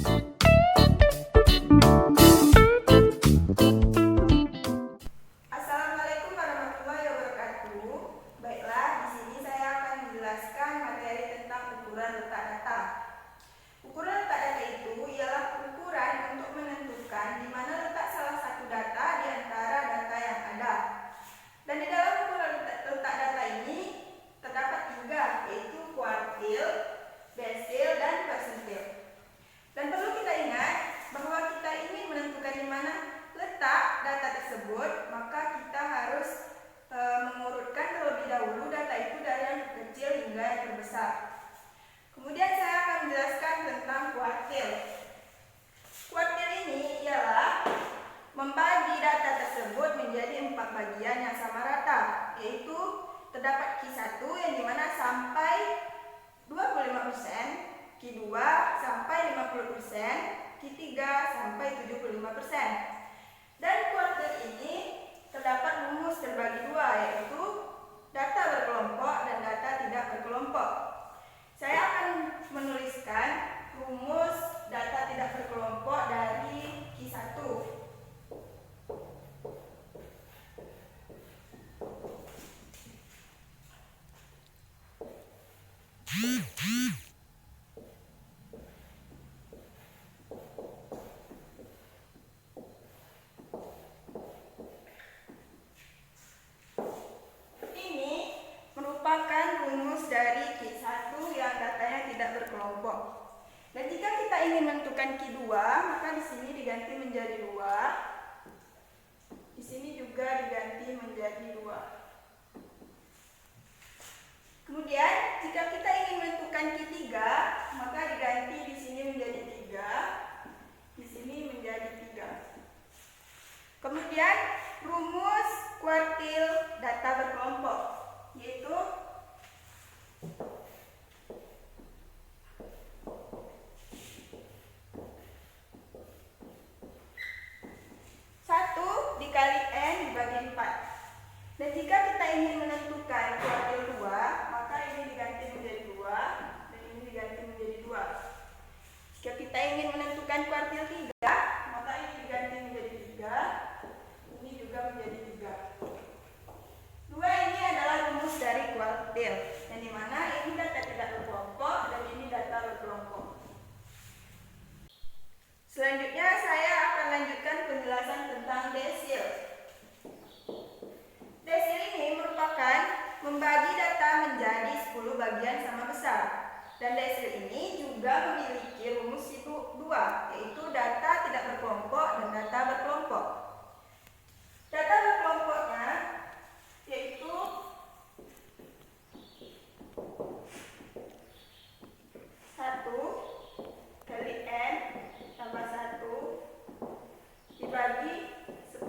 Assalamualaikum warahmatullahi wabarakatuh. Baiklah, di sini saya akan menjelaskan materi tentang ukuran letak data. Ukuran letak data itu ialah ukuran untuk menentukan di mana letak salah satu data di antara data yang ada. Dan di dalam ukuran letak data ini terdapat tiga, yaitu kuartil, desil, dan persentil. Dan perlu kita ingat bahwa kita ingin menentukan di mana letak data tersebut, maka kita harus mengurutkan terlebih dahulu data itu dari yang terkecil hingga yang terbesar. Kemudian saya akan menjelaskan tentang kuartil. Kuartil ini ialah membagi data tersebut menjadi 4 bagian yang sama rata, yaitu terdapat Q1 yang dimana sampai 25%, Q2 sampai 50%, Q3 sampai 75%. Dan kuartil ini terdapat rumus terbagi dua, yaitu data berkelompok dan data tidak berkelompok. Saya akan menuliskan rumus data tidak berkelompok dari Q1. Ini merupakan rumus dari Q1 yang datanya tidak berkelompok. Dan jika kita ingin menentukan Q2, maka di sini diganti menjadi 2. Di sini juga diganti menjadi 2. Kemudian, jika kita ingin menentukan Q3, maka diganti di sini menjadi 3, di sini menjadi 3. Kemudian, rumus kuartil data berkelompok, yaitu dikali N dibagi 4. Dan jika kita ingin menentukan kuartil 2, maka ini diganti menjadi 2 dan ini diganti menjadi 2. Jika kita ingin menentukan kuartil 3, maka ini diganti menjadi 3, ini juga menjadi 3. 2 ini adalah rumus dari kuartil, yang dimana ini data tidak berkelompok dan ini data berkelompok. Selanjutnya saya akan lanjutkan penjelasan tentang desil. Desil ini merupakan membagi data menjadi 10 bagian sama besar. Dan desil ini juga memiliki rumus itu 2, yaitu data tidak berkelompok dan data berkelompok. Data berkelompoknya yaitu satu kali N tambah 1 dibagi 10.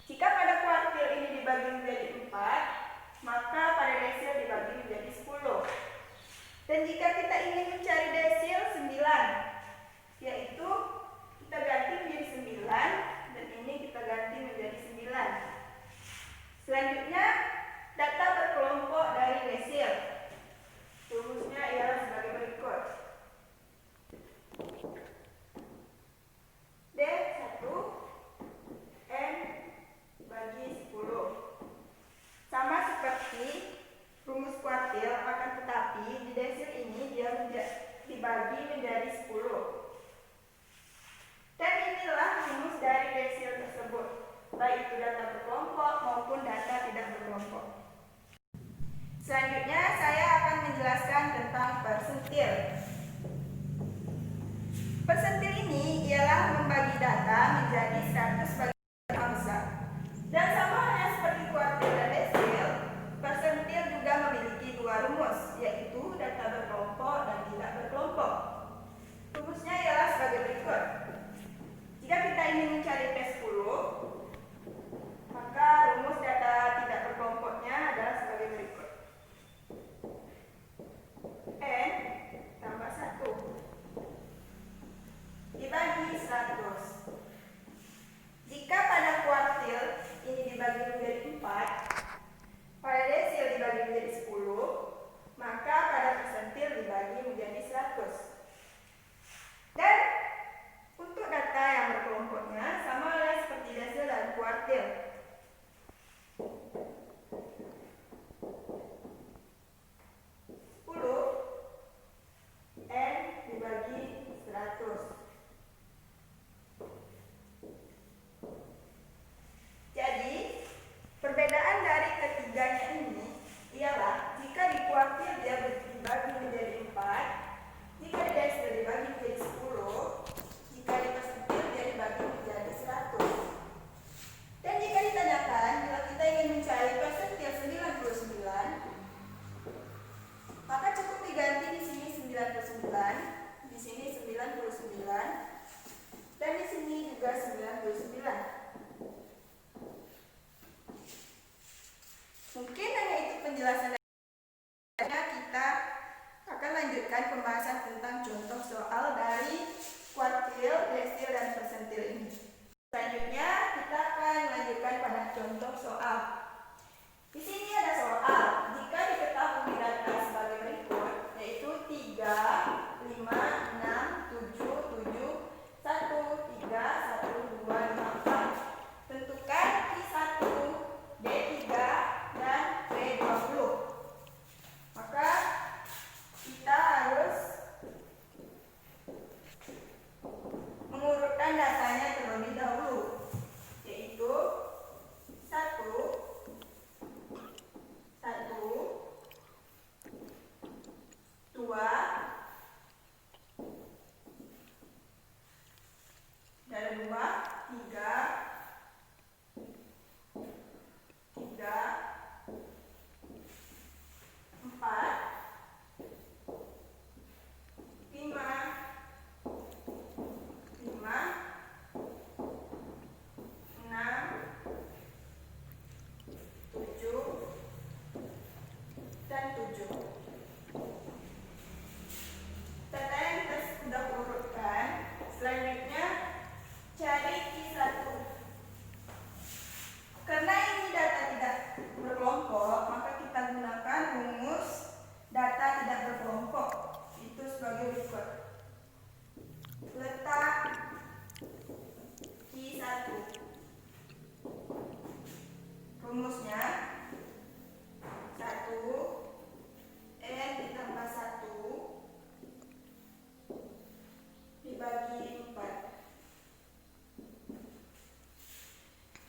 Jika pada kuartil ini dibagi menjadi 4, maka pada desil dibagi menjadi 10. Dan jika kita ingin mencari desil 9, yaitu kita ganti menjadi 9 dan ini kita ganti menjadi 9. Selanjutnya, data berkelompok dari desil. Rumusnya ialah sebagai berikut. D1 N bagi 10. Sama seperti rumus kuartil, akan tetapi di desil ini dia dibagi menjadi 10. Dan inilah rumus dari desil tersebut, baik itu data berkelompok maupun data tidak berkelompok. Selanjutnya saya akan menjelaskan tentang persentil. Persentil ini ialah membagi data menjadi 100 bagian yang besar. Dan sama halnya seperti kuartil dan desil, persentil juga memiliki 2 rumus, yaitu data berkelompok dan tidak berkelompok. Rumusnya ialah sebagai berikut. Jika kita ingin mencari P10, maka rumus data tidak berkelompoknya adalah sebagai berikut. N tambah 1 dibagi 100. 100. Jadi, perbedaan dari ketiganya ini ialah jika dikuartil dia dibagi menjadi 4, jika dia sudah dibagi menjadi 10, jika dipersentil dia dibagi menjadi 100. Dan jika ditanyakan, bila kita ingin mencari persentil 99, maka cukup diganti di sini 99, di sini 99, dan di sini juga 99. Mungkin hanya itu penjelasan. Kita akan lanjutkan pembahasan tentang contoh soal dari kuartil, desil, dan persentil ini. Selanjutnya kita akan lanjutkan pada contoh soal. Di sini ada soal. Jika diketahui data sebagai berikut, yaitu 3, 5, 6, 7, 7, 1, 3, 1, 2, 5, 4. Tentukan Q1, D3, dan P20. Maka kita harus mengurutkan datanya terlebih dahulu, yaitu 1, 2, dan 2, 3, 4, 5, 6, 7, dan 7. Data yang kita sudah urutkan. Selanjutnya cari Q1. Karena ini data tidak berkelompok, maka kita gunakan rumus data tidak berkelompok. Itu sebagai berikut. Letak Q1. Rumusnya 1 N ditambah 1 dibagi 4.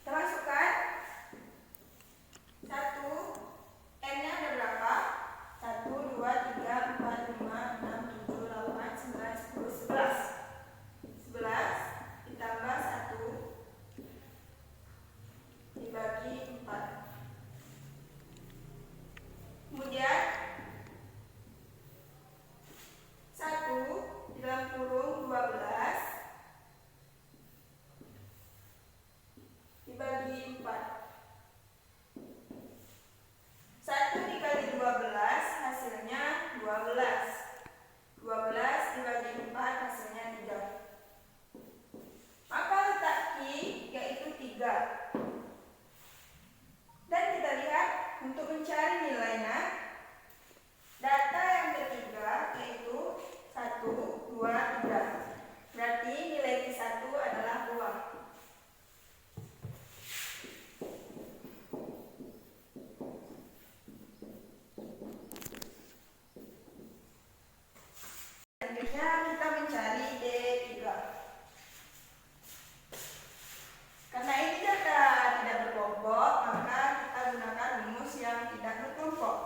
Kita masukkan 1, N-nya ada berapa? 1, 2, 3, 4, 5, 6, 7, 8, 9, 10, 11. 11 ditambah 1 dibagi 4. Kemudian 1 dalam kurung 12 dibagi 4. 1 dikali 12 hasilnya 12. 12 dibagi 4 hasilnya 3. Maka letak Q yaitu 3. Dan kita lihat untuk mencari nilainya, data yang ketiga yaitu 1, 2, 3. Berarti nilai Q1 adalah 2. Selanjutnya kita mencari D3. Karena ini data tidak berkelompok, maka kita gunakan rumus yang tidak berkelompok.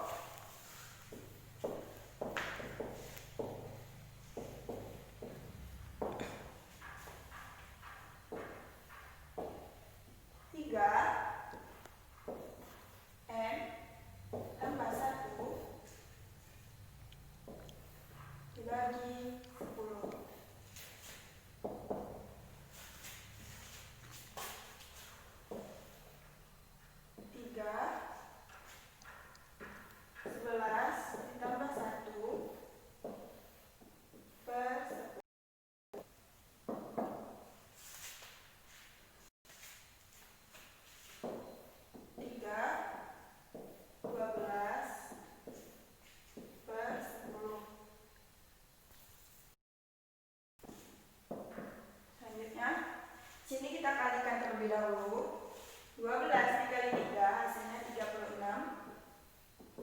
Sini kita kalikan terlebih dahulu. 12 dikali 3 hasilnya 36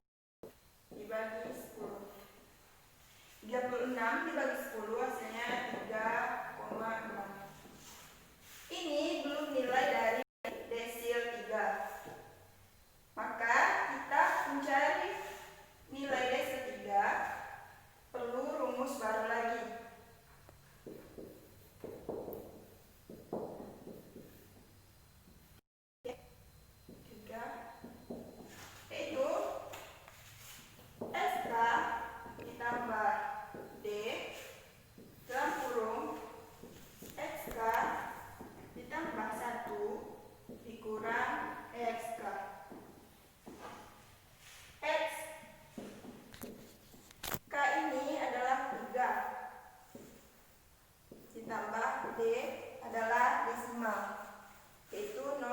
dibagi 10. 36 dibagi 10 hasilnya 3 ditambah D adalah desimal, yaitu 0,6.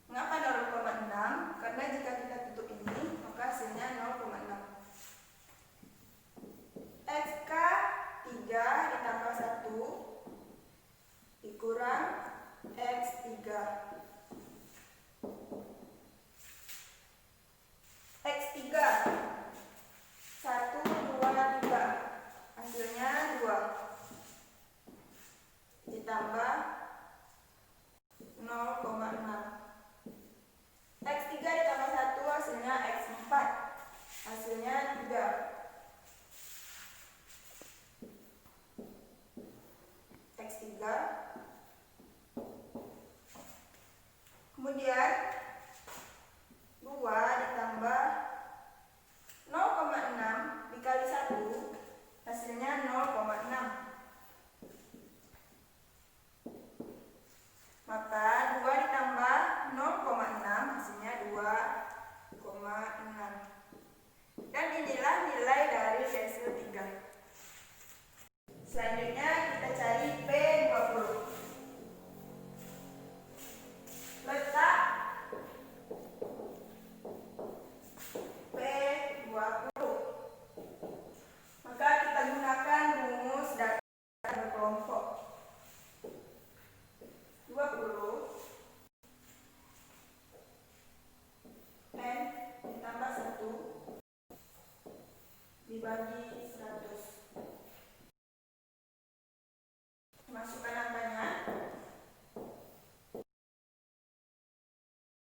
Mengapa 0,6? Karena jika kita tutup ini, maka hasilnya 0,6. XK 3 ditambah 1 dikurang X3. X3 1, 2, 3, hasilnya 2 ditambah 0,6. X3 ditambah 1 hasilnya X4, hasilnya 3. X3, kemudian 2 ditambah 0,6 dikali 1 hasilnya 0,6. Maka 2 ditambah 0,6 hasilnya 2,6. Dan inilah nilai dari desil 3. Selanjutnya kita cari P20. Letak P20. Maka kita gunakan rumus data berkelompok. 20 N ditambah 1 dibagi 100. Masukkan angkanya.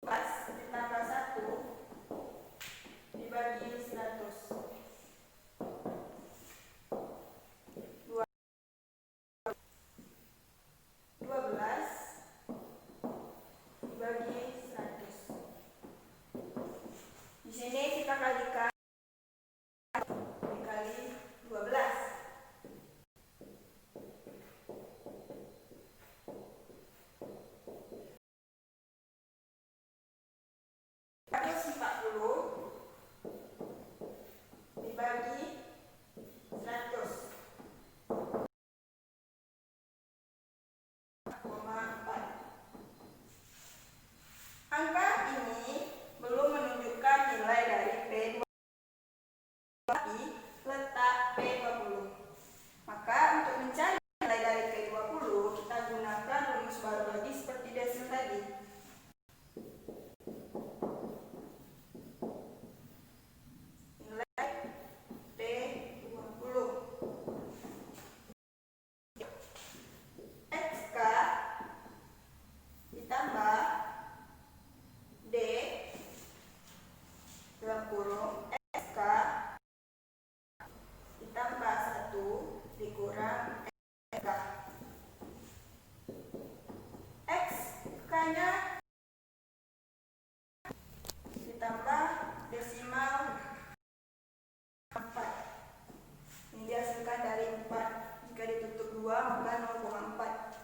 14 ditambah 1 dibagi 100. 12 dibagi 100. Di sini kita kalikan dikali 12. 140 dibagi 100. 4. Angka ini belum menunjukkan nilai dari P20, tapi letak P20. Maka untuk mencari nilai dari P20, kita gunakan rumus baru lagi seperti desil tadi. Nilai P20. XK ditambah D dalam kurung XK ditambah 1 dikurang XK. XK-nya ditambah desimal 4. Ini dihasilkan dari 4. Jika ditutup 2 maka 0,4.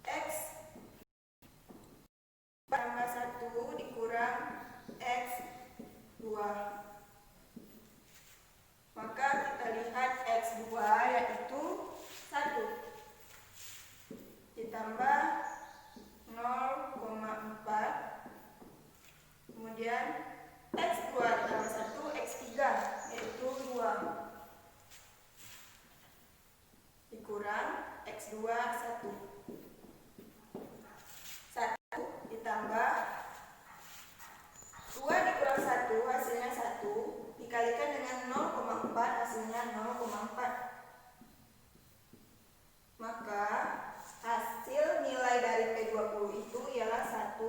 X tambah 1 dikurang X2. Maka kita lihat X2 yaitu 1 ditambah 0,4. Kemudian X2 ditambah 1 X3 yaitu 2 dikurang X2 1. 1 ditambah 2 dikurang 1 hasilnya 1 dikalikan dengan 0,4 hasilnya 0,4. Maka hasil nilai dari P20 itu ialah 1,4.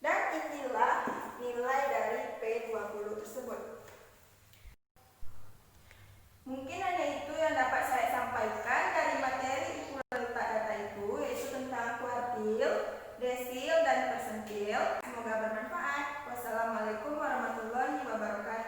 Dan inilah nilai dari P20 tersebut. Mungkin hanya itu yang dapat saya sampaikan dari materi ukuran letak data itu, yaitu tentang kuartil, desil, dan persentil. Semoga bermanfaat. Wassalamualaikum warahmatullahi wabarakatuh.